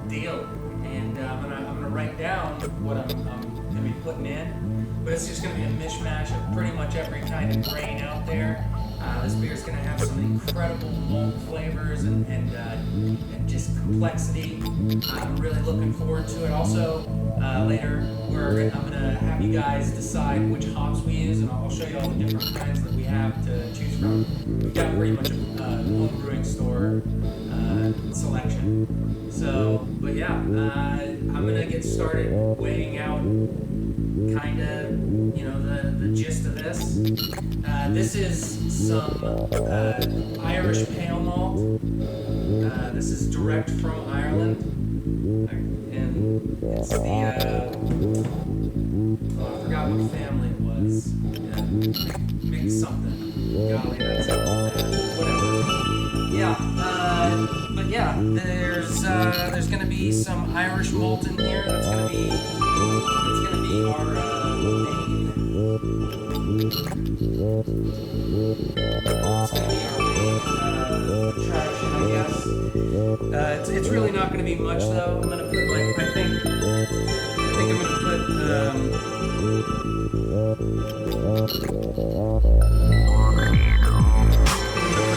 deal, and I'm gonna write down what I'm gonna be putting in, but it's just gonna be a mishmash of pretty much every kind of grain out there. This beer is gonna have some incredible malt flavors and just complexity. I'm really looking forward to it. Also, later I'm gonna have you guys decide which hops we use, and I'll show you all the different kinds that we have to choose from. We've got pretty much a home brewing store selection. So, but yeah, I'm gonna get started weighing out kind of, the gist of this. This is some Irish pale malt. This is direct from Ireland, and it's the I forgot what family it was. Big something. Golly, that's whatever. Yeah, but yeah, there's gonna be some Irish malt in here. It's gonna be our main. It's gonna be our main attraction, I guess. It's really not gonna be much though. I'm gonna put I think I'm gonna put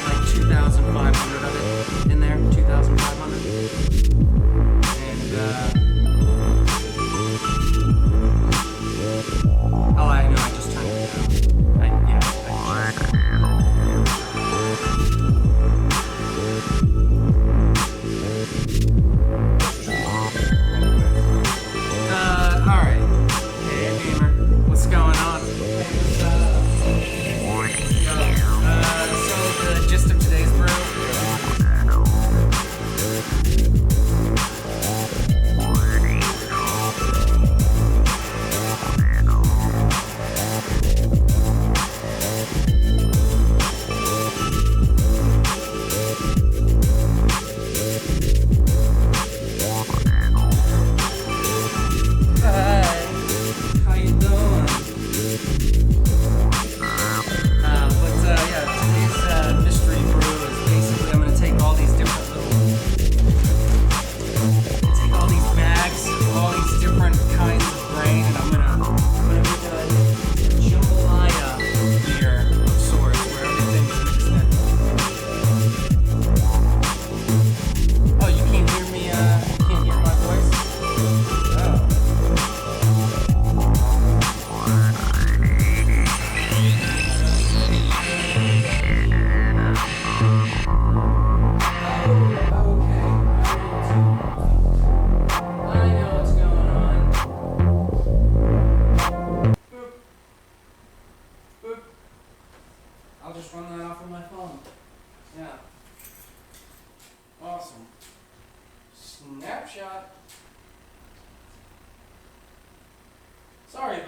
like 2,500 of it in there. 2,500.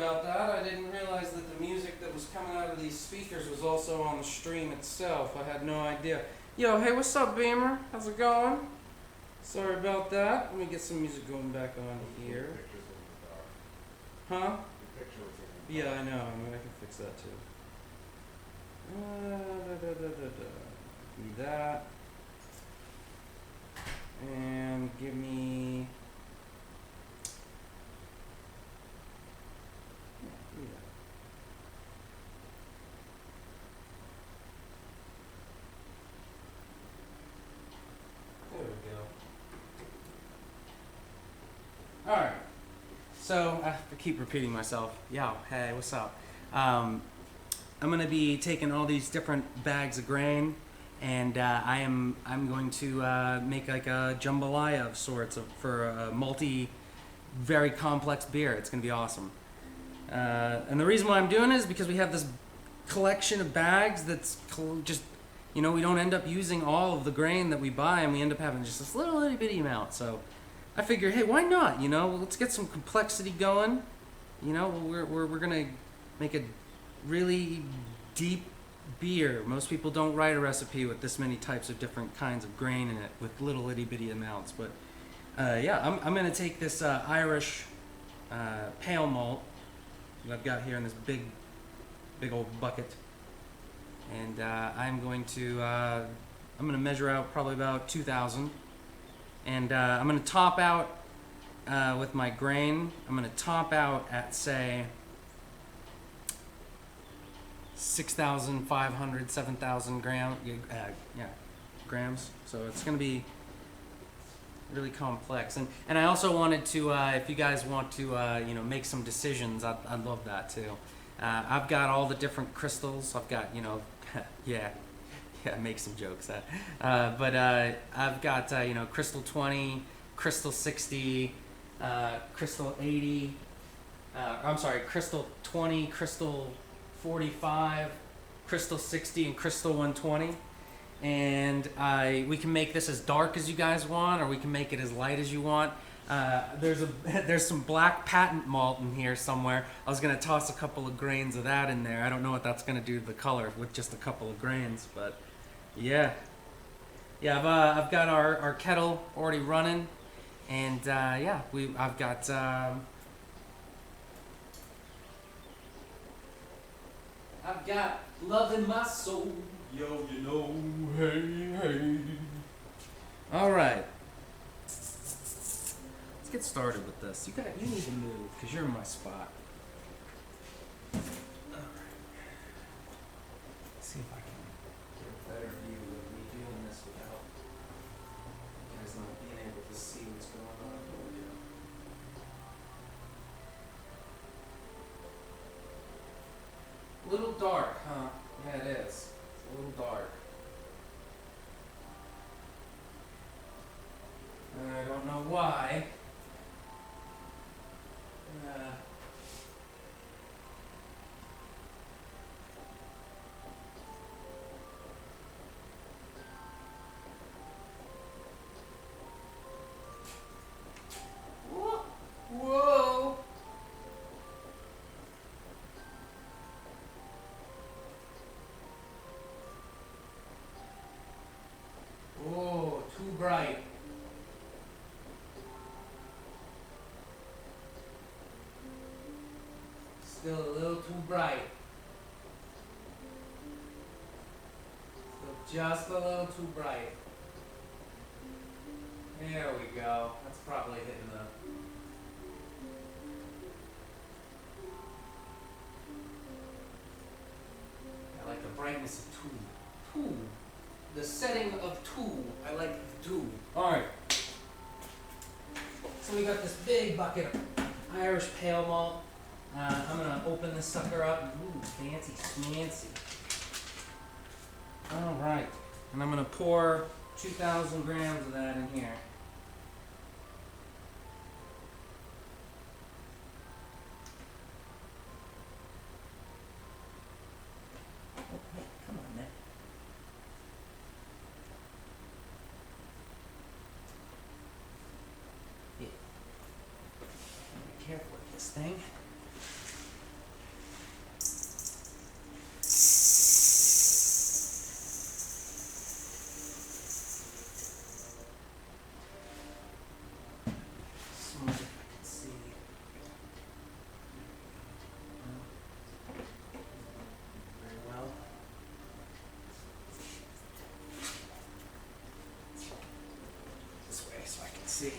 about that. I didn't realize that the music that was coming out of these speakers was also on the stream itself. I had no idea. Yo, hey, what's up, Beamer? How's it going? Sorry about that. Let me get some music going back on here. Huh? Yeah, I know. I mean, I can fix that too. Give me that. And give me. Yeah. There we go. Alright. So, I have to keep repeating myself. Yo, hey, what's up? I'm going to be taking all these different bags of grain, and I'm going to make like a jambalaya of sorts for a very complex beer. It's going to be awesome. And the reason why I'm doing it is because we have this collection of bags that's just, we don't end up using all of the grain that we buy, and we end up having just this little itty bitty amount. So I figure, hey, why not? Let's get some complexity going. We're gonna make a really deep beer. Most people don't write a recipe with this many types of different kinds of grain in it with little itty bitty amounts. But I'm gonna take this Irish pale malt that I've got here in this big old bucket, and I'm gonna measure out probably about 2,000. And I'm going to top out with my grain. I'm going to top out at, say, 6,500, 7,000 grams. So it's going to be really complex. And I also wanted to, if you guys want to, make some decisions, I'd love that too. I've got all the different crystals. I've got, yeah, make some jokes. But I've got, Crystal 20, Crystal 60, Crystal 80, I'm sorry, Crystal 20, Crystal 45, Crystal 60, and Crystal 120. And we can make this as dark as you guys want, or we can make it as light as you want. There's some black patent malt in here somewhere. I was going to toss a couple of grains of that in there. I don't know what that's going to do to the color with just a couple of grains, but yeah, I've got our kettle already running, and I've got love in my soul, yo, hey. All right, let's get started with this. You need to move because you're in my spot. All right, let's see if I can better view of me doing this without you guys not being able to see what's going on. A little dark, huh? Yeah, it is. It's a little dark. I don't know why. Whoa! Oh, too bright. Still a little too bright. Still just a little too bright. There we go. That's probably hitting the... I like the brightness of 2. 2. The setting of 2. I like 2. Alright. So we got this big bucket of Irish pale malt. I'm gonna open this sucker up. Ooh, fancy schmancy. Alright. And I'm gonna pour 2,000 grams of that in here. Come on, Nick. Yeah. Be careful with this thing. see.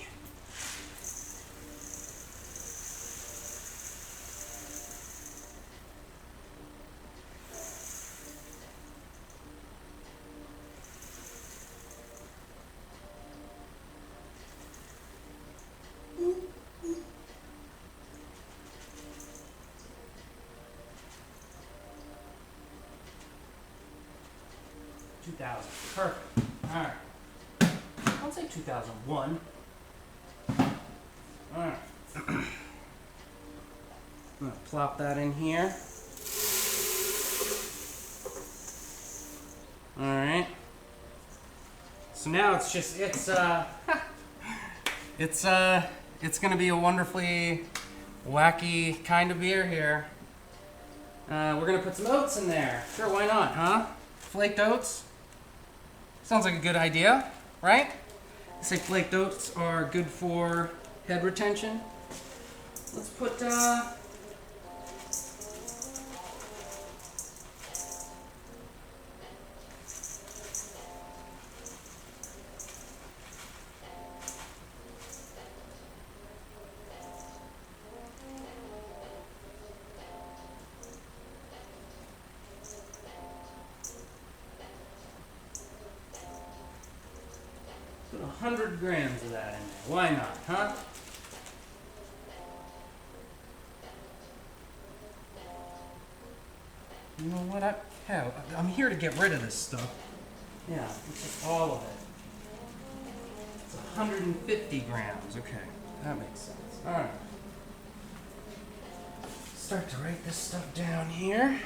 Perfect. All right. I'll say 2001. All right. I'm gonna plop that in here. All right. So now it's gonna be a wonderfully wacky kind of beer here. We're gonna put some oats in there. Sure, why not, huh? Flaked oats. Sounds like a good idea, right? They say flaked oats are good for head retention. Let's put put 100 grams of that in there. Why not, huh? You know what? I'm here to get rid of this stuff. Yeah, it's just all of it. It's 150 grams. Okay, that makes sense. All right. Start to write this stuff down here.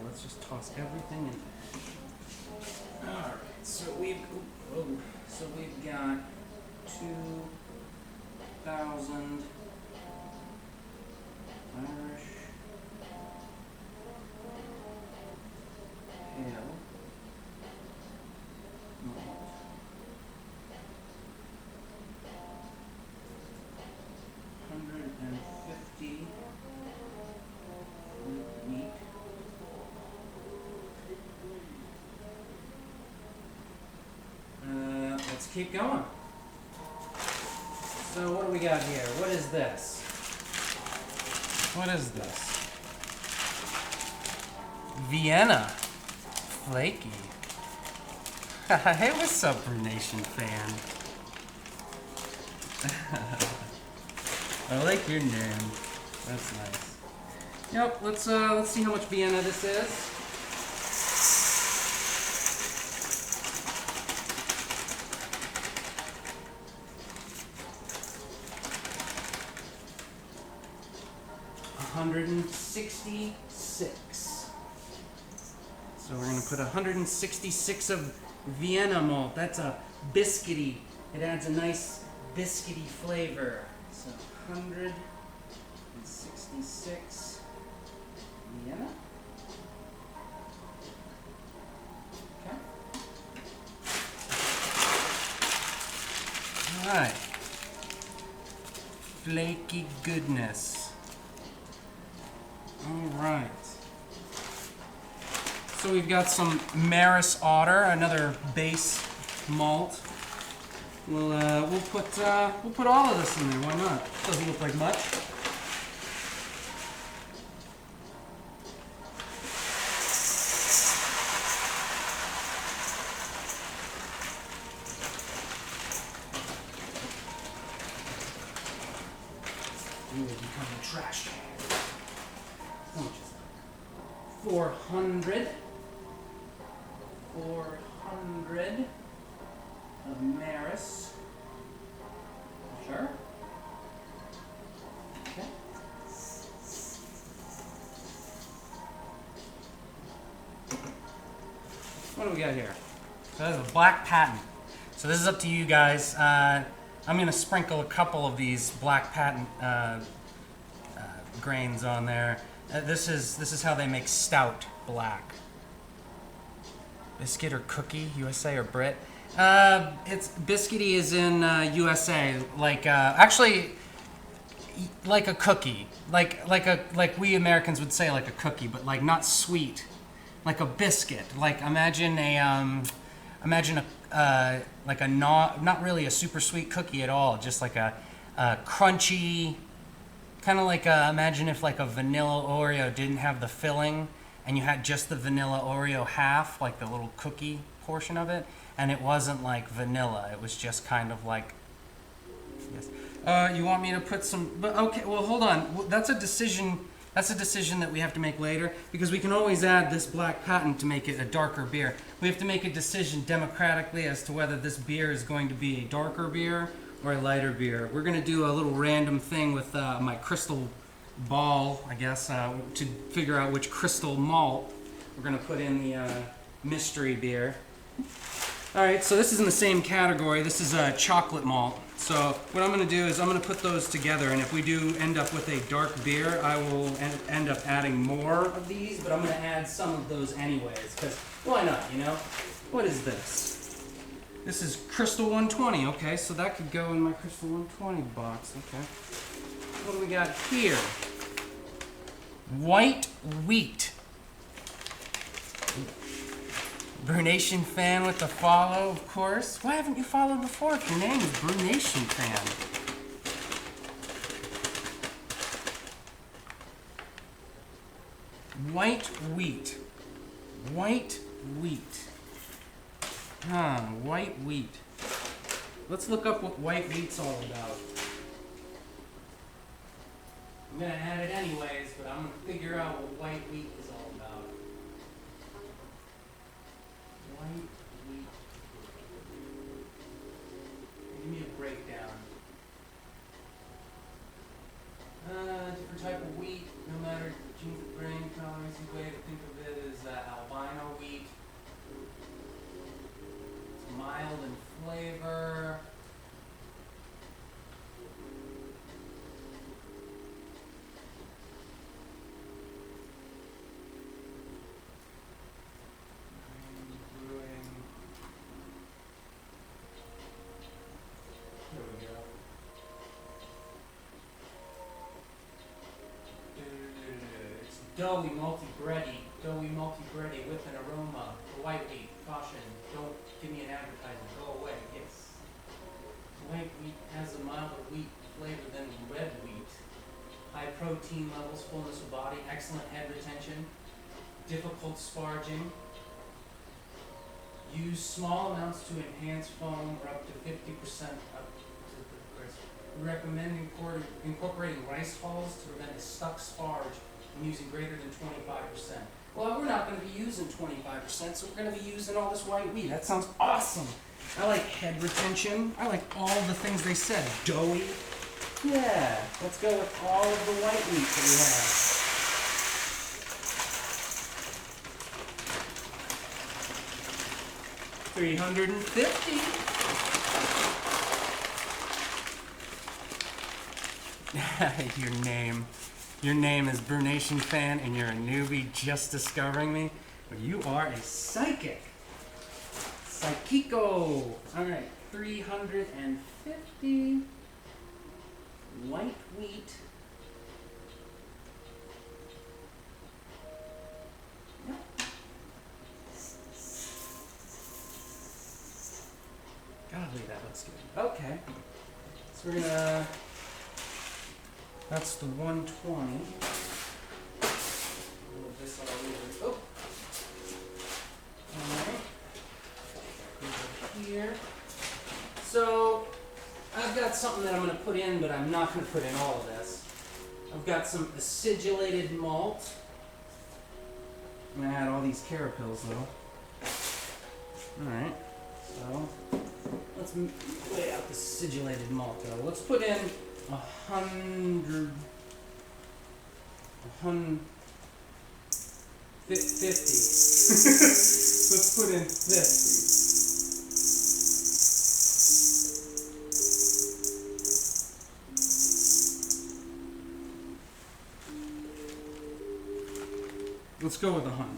Let's just toss everything in. All right. So we've got 2,000 Irish ale malt. 150 wheat. Let's keep going. So what do we got here? What is this? What is this? Vienna. Flaky. Hey, what's up, Brew Nation fan? I like your name. That's nice. Yep, let's see how much Vienna this is. $166. So we're going to put 166 of Vienna malt. That's a biscuity. It adds a nice biscuity flavor. So 166 Vienna. Okay. All right. Flaky goodness. All right. So we've got some Maris Otter, another base malt. We'll put all of this in there. Why not? Doesn't look like much. You will become a trash can. How much is that? 400. 400 of Maris. Sure. Okay. What do we got here? So that's a black patent. So this is up to you guys. I'm going to sprinkle a couple of these black patent grains on there. This is how they make stout black. Biscuit or cookie, USA or Brit? It's biscuity is in USA, like actually like a cookie, like we Americans would say like a cookie, but like not sweet. like a biscuit. Like imagine a like a not really a super sweet cookie at all, just like a crunchy, kind of like imagine if like a vanilla Oreo didn't have the filling and you had just the vanilla Oreo half, like the little cookie portion of it, and it wasn't like vanilla. It was just kind of like. Yes. You want me to put some? But okay. Well, hold on. That's a decision. That's a decision that we have to make later, because we can always add this black patent to make it a darker beer. We have to make a decision democratically as to whether this beer is going to be a darker beer or a lighter beer. We're going to do a little random thing with my crystal ball, I guess, to figure out which crystal malt we're going to put in the mystery beer. All right, so this is in the same category. This is a chocolate malt. So what I'm going to do is I'm going to put those together, and if we do end up with a dark beer, I will end up adding more of these, but I'm going to add some of those anyways, because why not, you know? What is this? This is Crystal 120. Okay, so that could go in my Crystal 120 box. Okay. What do we got here? White wheat. Brunation fan with the follow, of course. Why haven't you followed before if your name is Brunation fan? White wheat. White wheat. White wheat. Let's look up what white wheat's all about. I'm gonna add it anyways, but I'm gonna figure out what white wheat is all about. White wheat. Give me a breakdown. Different type of wheat, no matter gene grain tolerance, the way to think of it is albino wheat. It's mild in flavor. Doughy multi-bready with an aroma. White wheat, caution, don't give me an advertisement, go away, yes. White wheat has a milder wheat flavor than red wheat. High protein levels, fullness of body, excellent head retention, difficult sparging. Use small amounts to enhance foam or up to 50% up to the crisp. We recommend incorporating rice hulls to prevent a stuck sparge and using greater than 25%. Well, we're not going to be using 25%, so we're going to be using all this white wheat. That sounds awesome. I like head retention. I like all the things they said. Doughy. Yeah, let's go with all of the white wheat that we have. $350. Your name is Brunation Fan, and you're a newbie just discovering me. But you are a psychic. Psychico. All right, 350. White wheat. Golly, that looks good. Okay. So we're gonna. That's the 120. Move this all over. Oh. Alright. Over here. So I've got something that I'm gonna put in, but I'm not gonna put in all of this. I've got some acidulated malt. I'm gonna add all these carapils though. Alright. So let's weigh out the acidulated malt though. Let's put in 150. Let's put in 50. Let's go with 100.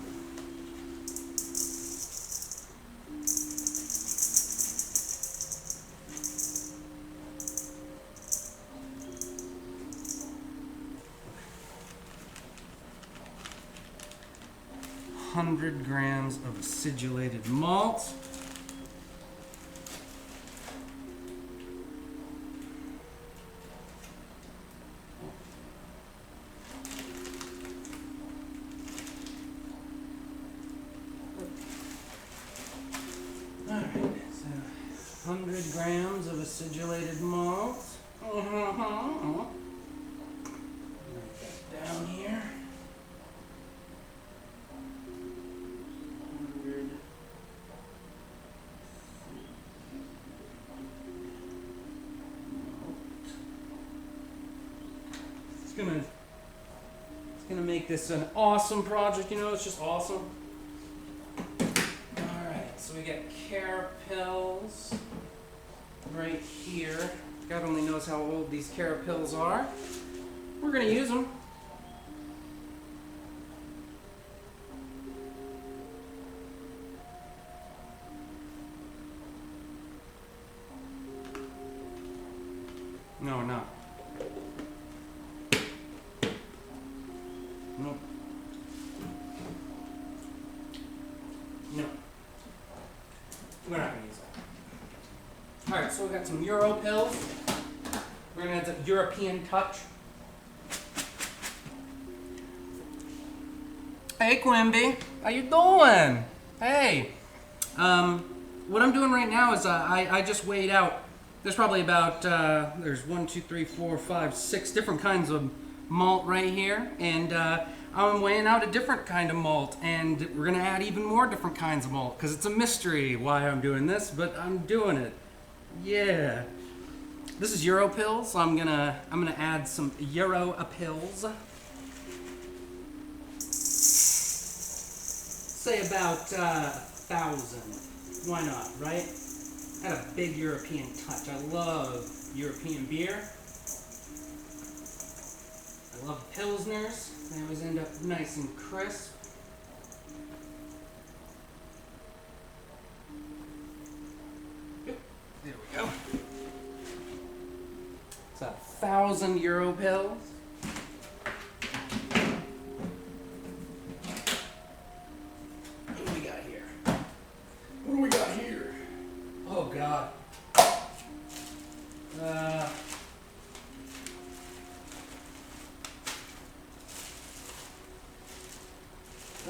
100 grams of acidulated malt. Alright, so 100 grams of acidulated malt. Write that down here. 100. It's gonna make this an awesome project. You know, it's just awesome. All right, so we got carapils right here. God only knows how old these carapils are. We're gonna use them. No, we're not. Nope. No. We're not gonna use that. Alright, so we got some Euro pills. We're gonna add the European touch. Hey Quimby, how you doing? Hey. What I'm doing right now is I just weighed out. There's probably about there's 6 different kinds of malt right here, and I'm weighing out a different kind of malt, and we're gonna add even more different kinds of malt because it's a mystery why I'm doing this, but I'm doing it. Yeah. This is Euro pills. So I'm gonna add some Euro pills. Say about 1,000. Why not, right? Add a big European touch. I love European beer. I love Pilsners. They always end up nice and crisp. There we go. It's 1,000 Euro pills. What do we got here? What do we got here? Oh God.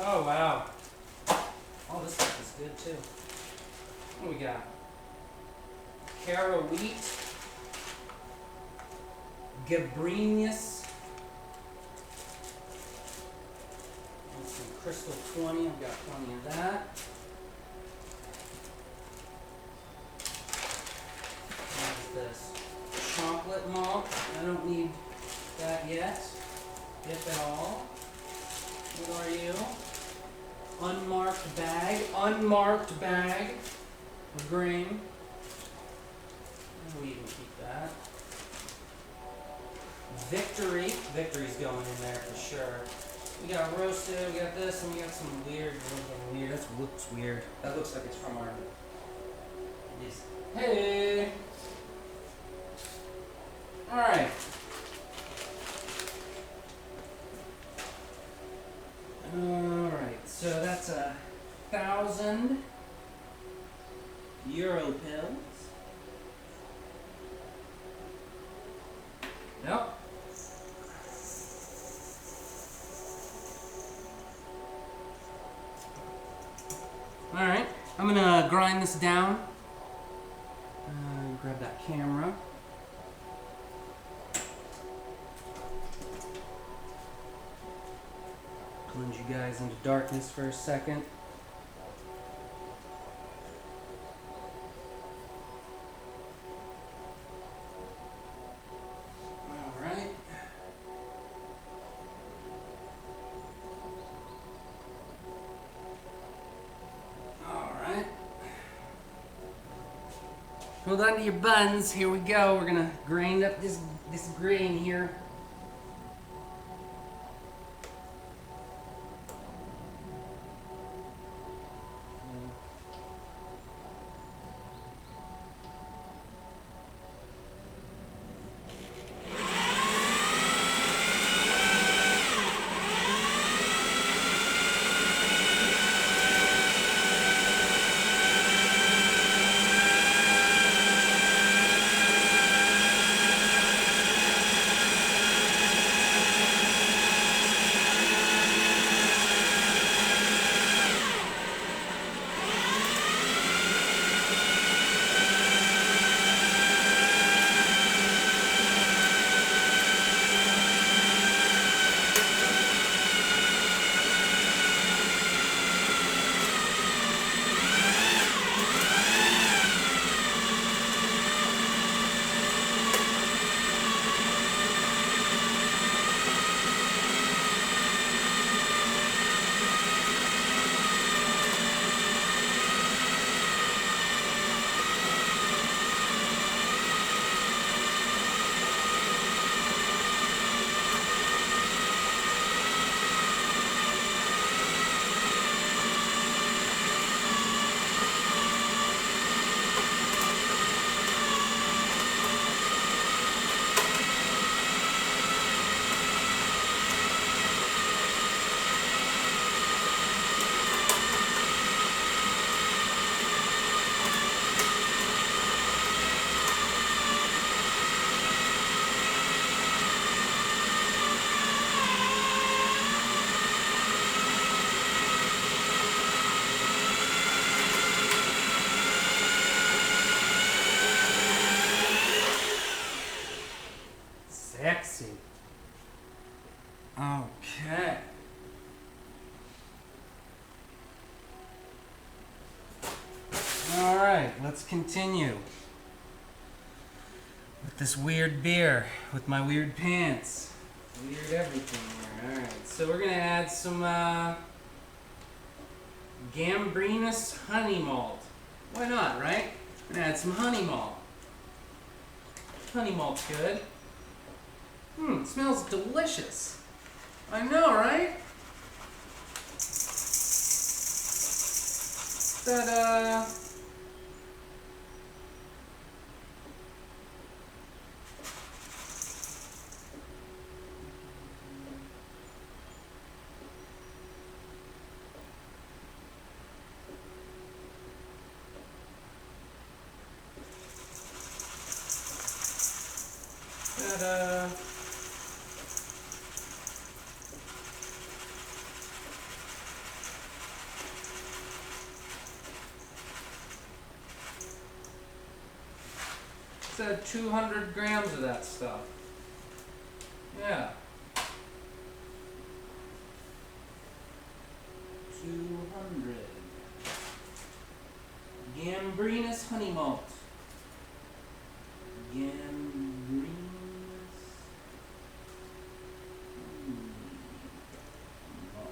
Oh wow. All this stuff is good too. What do we got? Caro wheat. Gabrinius. And some Crystal 20. I've got plenty of that. What is this? Chocolate malt. I don't need that yet, if at all. What are you? Unmarked bag. Unmarked bag of grain. We can keep that. Victory. Victory's going in there for sure. We got roasted, we got this, and we got some weird. That looks weird. That looks like it's from our. Yes. Hey! Alright. Alright, so that's 1,000 Euro pills. Yep. Alright, I'm gonna grind this down. Grab that camera. Plunge you guys into darkness for a second. Alright. Alright. Hold on to your buns. Here we go. We're gonna grind up this grain here. let's continue with this weird beer with my weird pants. Weird everything here. Alright, so we're gonna add some Gambrinus honey malt. Why not, right? We're gonna add some honey malt. Honey malt's good. It smells delicious. I know, right? That said 200 grams of that stuff. Yeah. 200. Gambrinus honey malt. Gambrinus honey malt.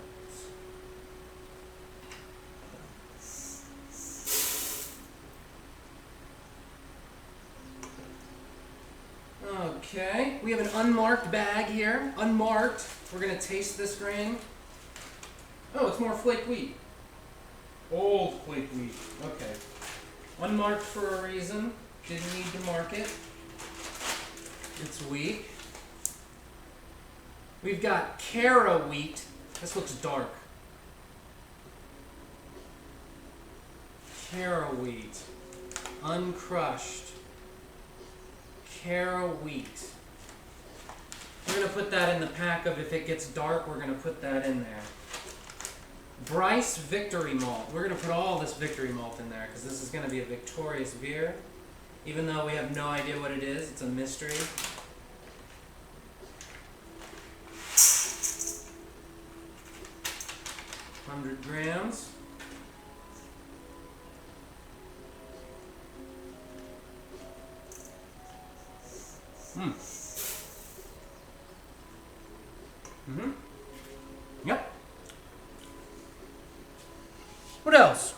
Okay, we have an unmarked bag here. Unmarked. We're gonna taste this grain. Oh, it's more flake wheat. Old flake wheat. Okay. Unmarked for a reason. Didn't need to mark it. It's weak. We've got Cara wheat. This looks dark. Cara wheat. Uncrushed. Cara wheat. We're going to put that in the pack of if it gets dark, we're going to put that in there. Bryce Victory Malt. We're going to put all this Victory Malt in there because this is going to be a victorious beer. Even though we have no idea what it is, it's a mystery. $100 grams. Yep. What else?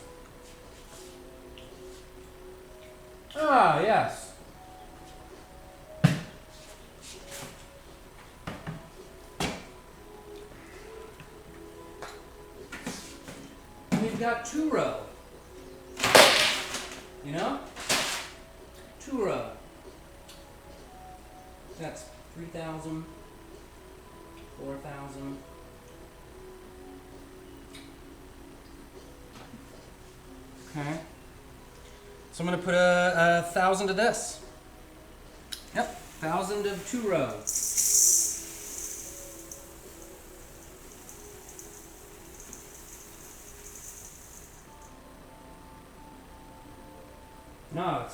Ah, yes. We've got two-row. You know? Two-row. That's 3,000, 4,000. Okay. So I'm going to put a 1,000 of this. Yep, 1,000 of two-row. No,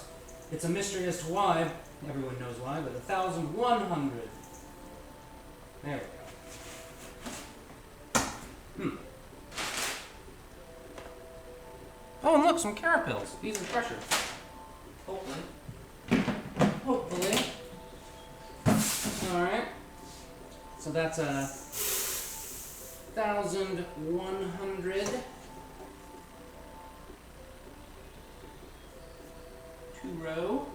it's a mystery as to why. Everyone knows why, but 1,100. There we go. Oh, and look, some carapils. These are fresher. Hopefully. Hopefully. Alright. So that's 1,100. Two-row.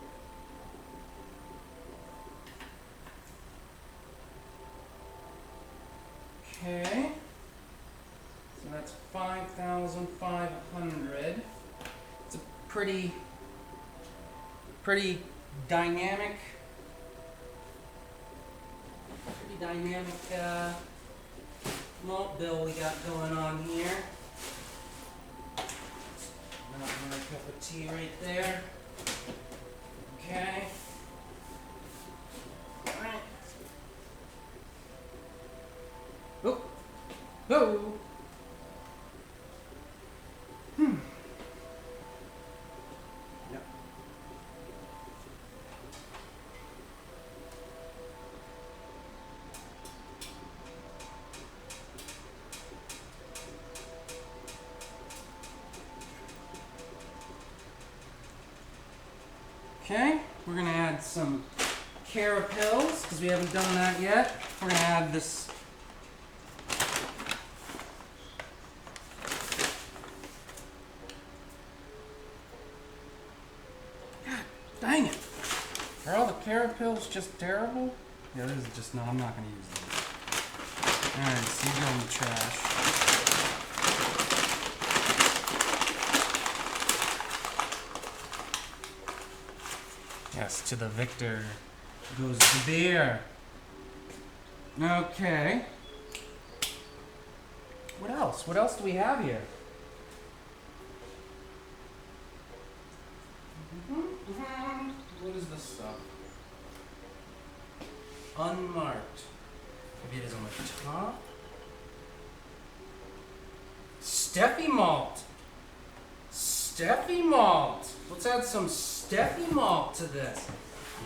Okay. So that's 5,500. It's a pretty dynamic malt bill we got going on here. Not my cup of tea right there. Okay. Alright. Oh. Oh. Yep. Okay, we're gonna add some carapils because we haven't done that yet. We're gonna add this. God dang it! Are all the carapils just terrible? Yeah, this is just no. I'm not gonna use these. All right, so you go in the trash. Yes, to the victor goes the beer. Okay. What else? What else do we have here? What is this stuff? Unmarked. Maybe it is on the top. Steffi malt. Steffi malt. Let's add some Steffi malt to this.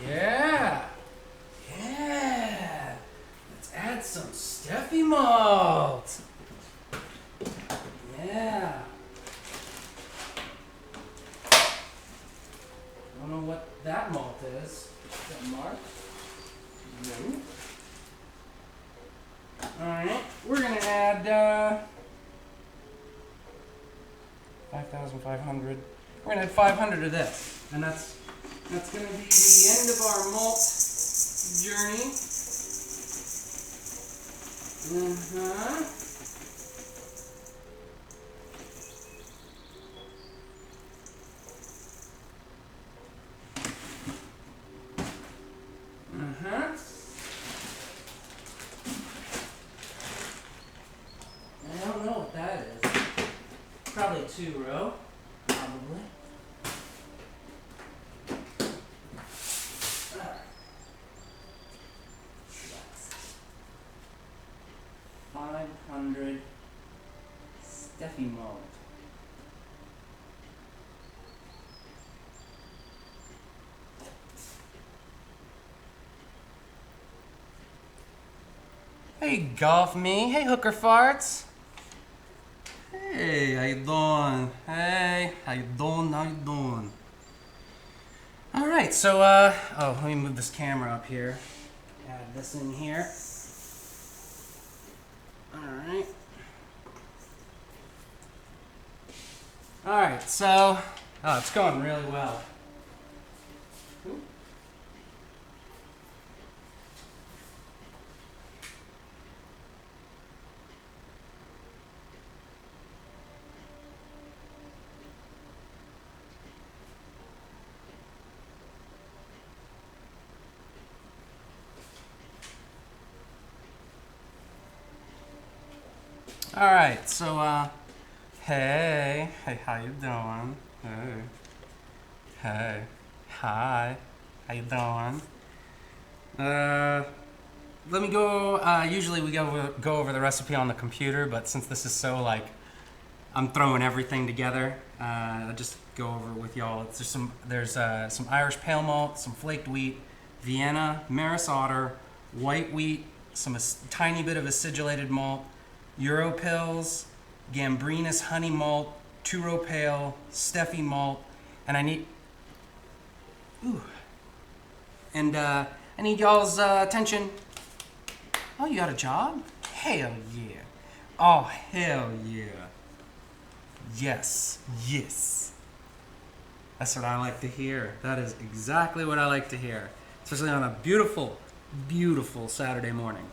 Yeah. Yeah. Let's add some Steffi malt. Yeah. I don't know what that malt is. Is that marked? No. Alright. We're going to add 5,500. We're going to add 500 of this. And that's going to be the end of our malt journey. Uh-huh. Uh-huh. I don't know what that is. Probably a 2-row. Probably. 500 Steffi malt. Hey, golf me. Hey, hooker farts. Hey, how you doing? Hey, how you doing? How you doing? All right, so oh, let me move this camera up here. Add this in here. All right. All right, so oh, it's going really well. All right, so hey, how you doing? Hey, hi, how you doing? Let me go. Usually we go over the recipe on the computer, but since this is so like, I'm throwing everything together. I'll just go over it with y'all. There's some Irish pale malt, some flaked wheat, Vienna, Maris Otter, white wheat, some tiny bit of acidulated malt, Euro pills, Gambrinus honey malt, Turo pale, Steffi malt, and I need y'all's attention. Oh, you got a job? Hell yeah. Oh, hell yeah. Yes, yes. That's what I like to hear. That is exactly what I like to hear, especially on a beautiful, beautiful Saturday morning.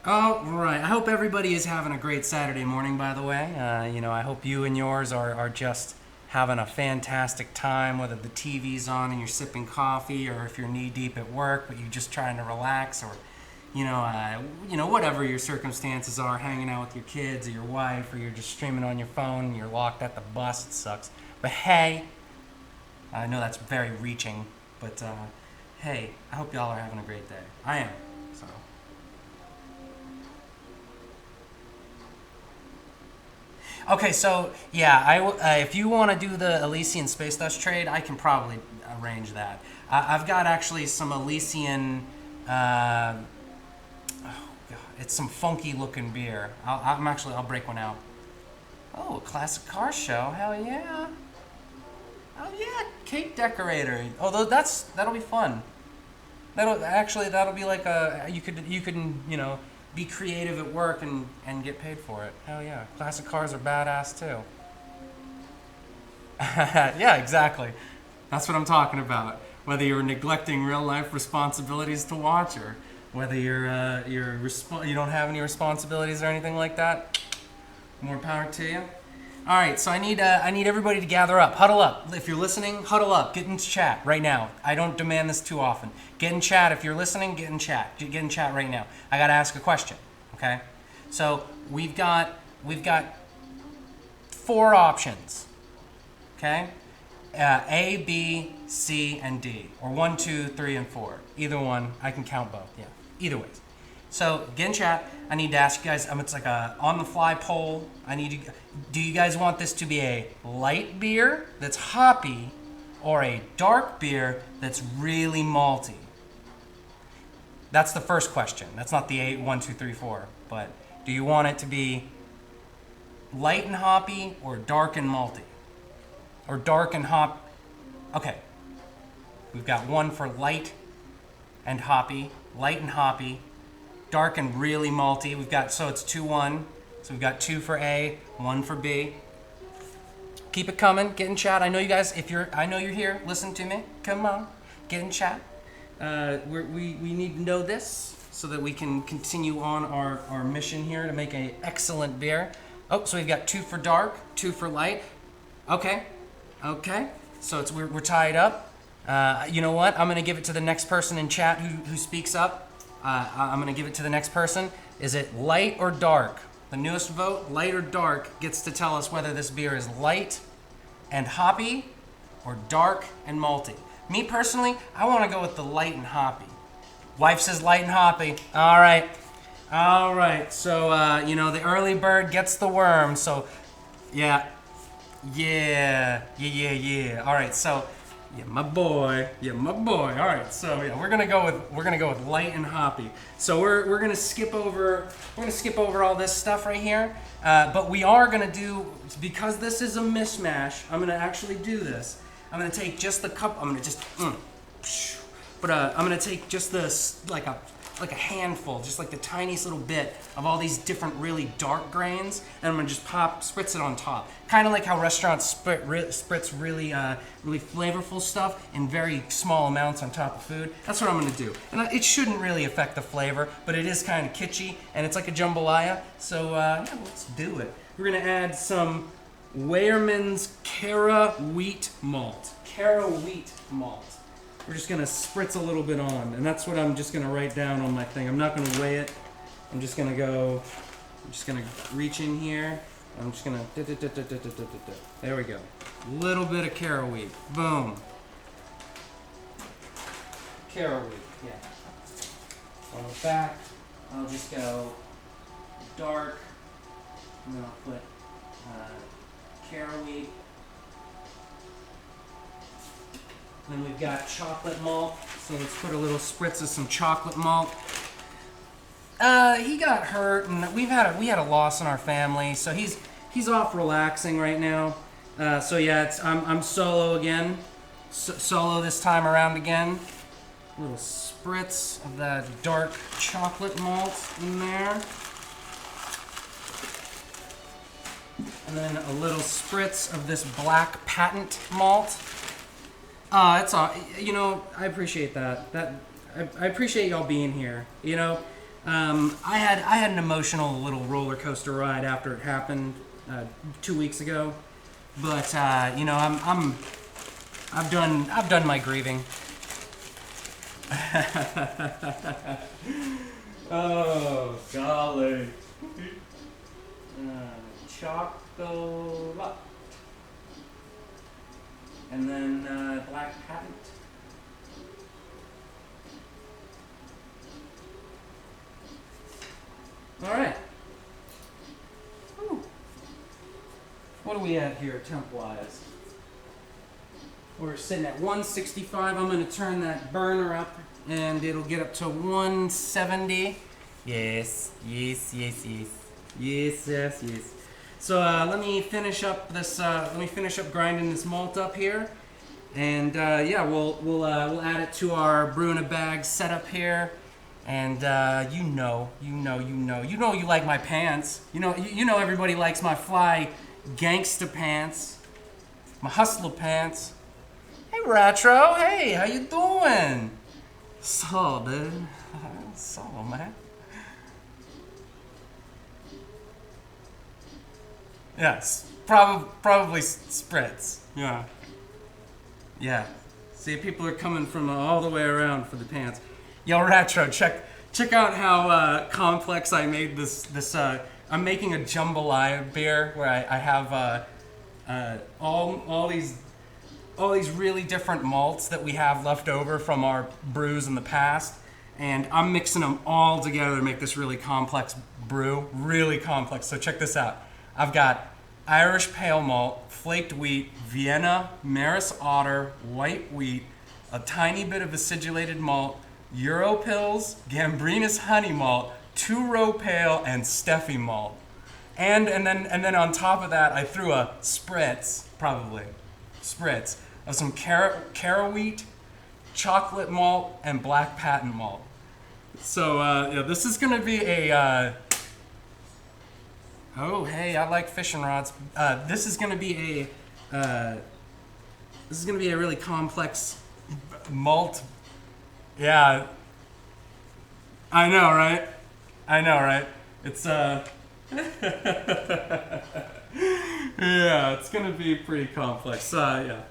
All right. I hope everybody is having a great Saturday morning, by the way. I hope you and yours are just having a fantastic time, whether the TV's on and you're sipping coffee, or if you're knee-deep at work, but you're just trying to relax, or, whatever your circumstances are, hanging out with your kids or your wife, or you're just streaming on your phone and you're locked at the bus. It sucks. But hey, I know that's very reaching, but hey, I hope y'all are having a great day. I am. So. Okay, so yeah, if you want to do the Elysian Space Dust trade, I can probably arrange that. I've got actually some Elysian, oh god, it's some funky looking beer. I'll break one out. Oh, a classic car show, hell yeah. Oh yeah, cake decorator. Although that'll be fun. That'll be like you could be creative at work and get paid for it. Hell yeah. Classic cars are badass too. Yeah, exactly. That's what I'm talking about. Whether you're neglecting real life responsibilities to watch, or whether you don't have any responsibilities or anything like that, more power to you. All right, so I need everybody to gather up, huddle up. If you're listening, huddle up, get into chat right now. I don't demand this too often. Get in chat if you're listening. Get in chat. Get in chat right now. I gotta ask a question. Okay, so we've got 4 options. Okay. A, B, C, and D, or 1, 2, 3, and 4. Either one, I can count both. Yeah, either ways. So get in chat. I need to ask you guys. It's like a on-the-fly poll. Do you guys want this to be a light beer that's hoppy, or a dark beer that's really malty? That's the first question. That's not the 8, 1, 2, 3, 4. But do you want it to be light and hoppy, or dark and malty? Or dark and hop. Okay. We've got 1 for light and hoppy. Light and hoppy. Dark and really malty. So it's 2-1. So we've got 2 for A, 1 for B. Keep it coming. Get in chat. I know you guys, I know you're here. Listen to me. Come on. Get in chat. We need to know this so that we can continue on our mission here to make an excellent beer. Oh, so we've got 2 for dark, 2 for light. Okay. So we're tied up. You know what? I'm gonna give it to the next person in chat who speaks up. I'm gonna give it to the next person. Is it light or dark? The newest vote, light or dark, gets to tell us whether this beer is light and hoppy or dark and malty. Me personally, I want to go with the light and hoppy. Wife says light and hoppy. All right. So the early bird gets the worm. So yeah. All right, so my boy. All right, so yeah, we're gonna go with light and hoppy. So we're gonna skip over all this stuff right here. But we are gonna do, because this is a mishmash. I'm gonna actually do this. I'm gonna take just the cup. I'm gonna take just this like a handful, just like the tiniest little bit of all these different really dark grains, and I'm gonna just spritz it on top. Kind of like how restaurants spritz really flavorful stuff in very small amounts on top of food. That's what I'm gonna do. And it shouldn't really affect the flavor, but it is kind of kitschy, and it's like a jambalaya. So yeah, let's do it. We're gonna add some Weyermann's Cara wheat malt. We're just gonna spritz a little bit on, and that's what I'm just gonna write down on my thing. I'm not gonna weigh it. I'm just gonna reach in here. I'm just gonna, there we go. Little bit of Cara wheat, boom. Cara wheat, yeah. On the back, I'll just go dark, and then I'll put Cara wheat. Then we've got chocolate malt, so let's put a little spritz of some chocolate malt. He got hurt, and we had a loss in our family, so he's off relaxing right now. So yeah, I'm solo again, solo this time around again. A little spritz of that dark chocolate malt in there, and then a little spritz of this black patent malt. It's all, I appreciate that. I appreciate y'all being here. I had an emotional little roller coaster ride after it happened 2 weeks ago, but I've done my grieving. Oh golly, chocolate. And then black patent. All right. Whew. What are we at here temp-wise? We're sitting at 165. I'm going to turn that burner up, and it'll get up to 170. Yes. So let me finish up grinding this malt up here, And yeah, we'll add it to our brew in a bag setup here. And you know you like my pants. You know everybody likes my fly gangsta pants, my hustler pants. Hey Retro, hey, how you doing? So dude, so man. Yes, probably spritz. Yeah. Yeah. See, people are coming from all the way around for the pants. Yo, Retro, check out how complex I made this. I'm making a jambalaya beer where I have all these really different malts that we have left over from our brews in the past, and I'm mixing them all together to make this really complex brew. Really complex. So check this out. I've got Irish pale malt, flaked wheat, Vienna, Maris Otter, white wheat, a tiny bit of acidulated malt, Euro pills, Gambrinus honey malt, 2-row pale, and Steffi malt. And then on top of that, I threw a spritz of some Cara wheat, chocolate malt, and black patent malt. So yeah, this is gonna be a. Oh hey, I like fishing rods. This is gonna be a really complex malt. Yeah, I know, right? It's yeah, it's gonna be pretty complex. Yeah.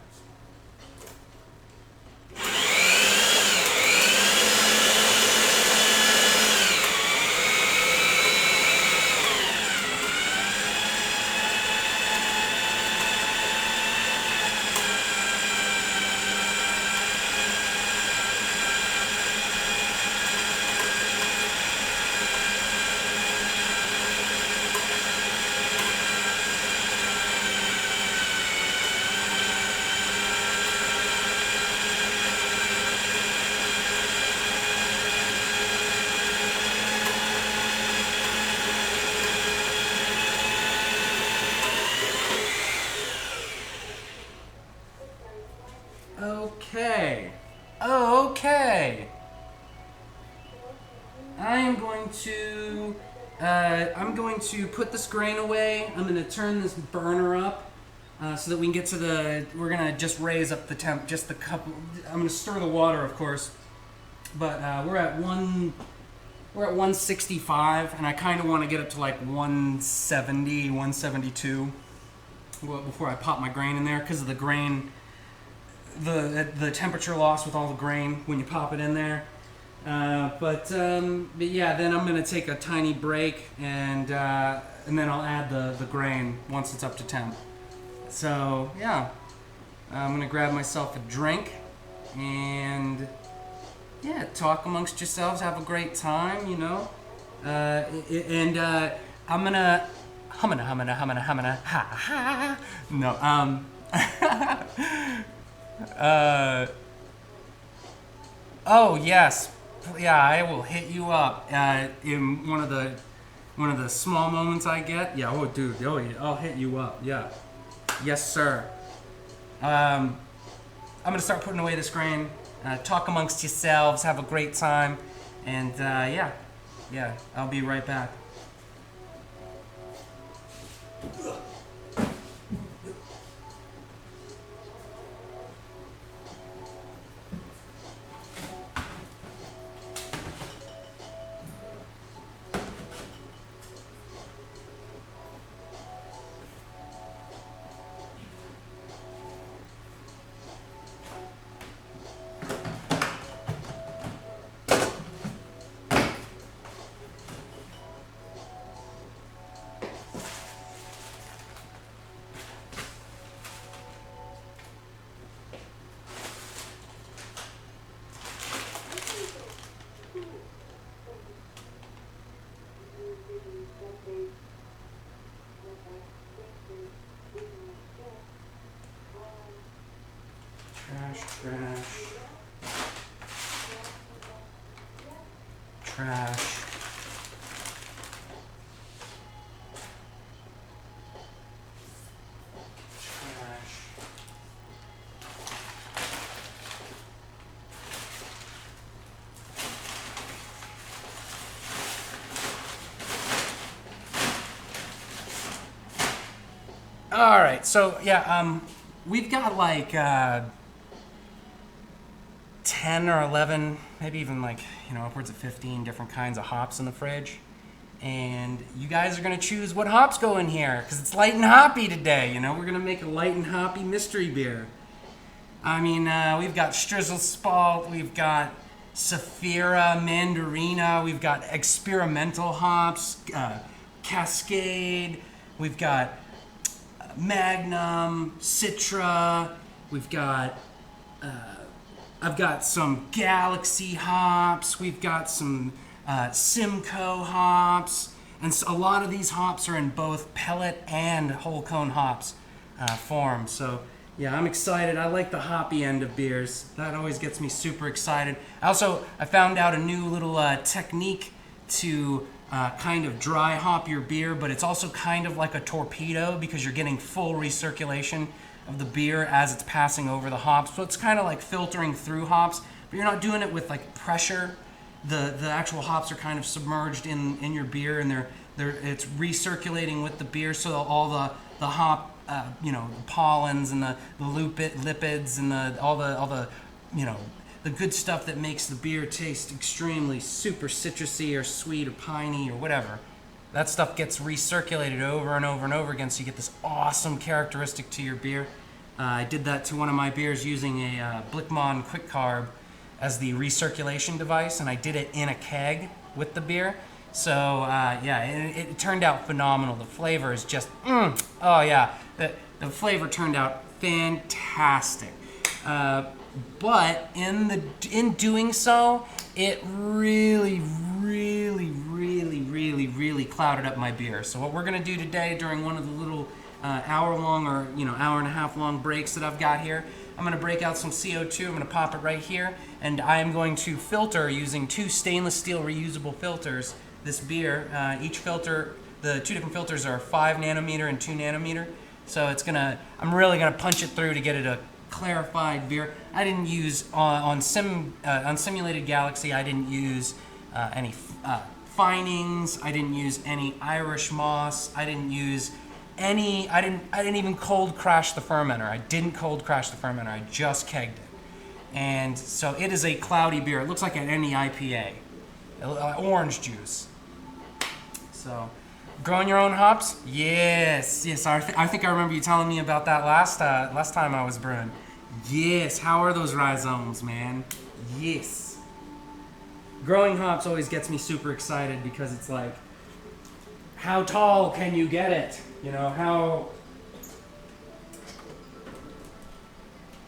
Okay. I'm going to put this grain away. I'm going to turn this burner up so that we can get to we're going to just raise up the temp, just the couple. I'm going to stir the water, of course. But we're at 165, and I kind of want to get up to like 170, 172 before I pop my grain in there, because of the grain, the temperature loss with all the grain when you pop it in there. But yeah, then I'm gonna take a tiny break, and then I'll add the grain once it's up to temp. So yeah, I'm gonna grab myself a drink, and yeah, talk amongst yourselves, have a great time, you know. I'm gonna ha ha. No, oh yes, yeah, I will hit you up in one of the small moments I get. Yeah, oh dude, oh yeah, I'll hit you up. Yeah, yes sir. I'm gonna start putting away this grain. Talk amongst yourselves, have a great time, and yeah, I'll be right back. Trash. All right, so yeah, we've got like 10 or 11, maybe even like, upwards of 15 different kinds of hops in the fridge. And you guys are going to choose what hops go in here because it's light and hoppy today. We're going to make a light and hoppy mystery beer. I mean, we've got Strizzle Spalt, we've got Saphira, Mandarina, we've got experimental hops, Cascade, we've got Magnum, Citra, we've got, I've got some Galaxy hops, we've got some Simcoe hops, and a lot of these hops are in both pellet and whole cone hops form. So yeah, I'm excited. I like the hoppy end of beers. That always gets me super excited. I found out a new little technique to kind of dry hop your beer, but it's also kind of like a torpedo because you're getting full recirculation of the beer as it's passing over the hops. So it's kind of like filtering through hops, but you're not doing it with like pressure. The actual hops are kind of submerged in your beer, and it's recirculating with the beer, so all the hop the pollens and the lipids and all the the good stuff that makes the beer taste extremely super citrusy or sweet or piney or whatever. That stuff gets recirculated over and over and over again, so you get this awesome characteristic to your beer. I did that to one of my beers using a Blickmon Quick Carb as the recirculation device, and I did it in a keg with the beer. So yeah, it turned out phenomenal. The flavor is just, oh yeah, the flavor turned out fantastic. But in doing so, it really clouded up my beer. So what we're gonna do today during one of the little hour-long or hour and a half long breaks that I've got here, I'm gonna break out some CO2. I'm gonna pop it right here, and I am going to filter using 2 stainless steel reusable filters this beer. Each filter, the 2 different filters are 5 nanometer and 2 nanometer. So I'm really gonna punch it through to get it a clarified beer. I didn't use on Simulated Galaxy. I didn't use any finings. I didn't use any Irish moss. I didn't use any. I didn't even cold crash the fermenter. I didn't cold crash the fermenter. I just kegged it, and so it is a cloudy beer. It looks like any IPA, orange juice. So, growing your own hops? Yes. I think I remember you telling me about that last time I was brewing. Yes. How are those rhizomes, man? Yes. Growing hops always gets me super excited because it's like, how tall can you get it? How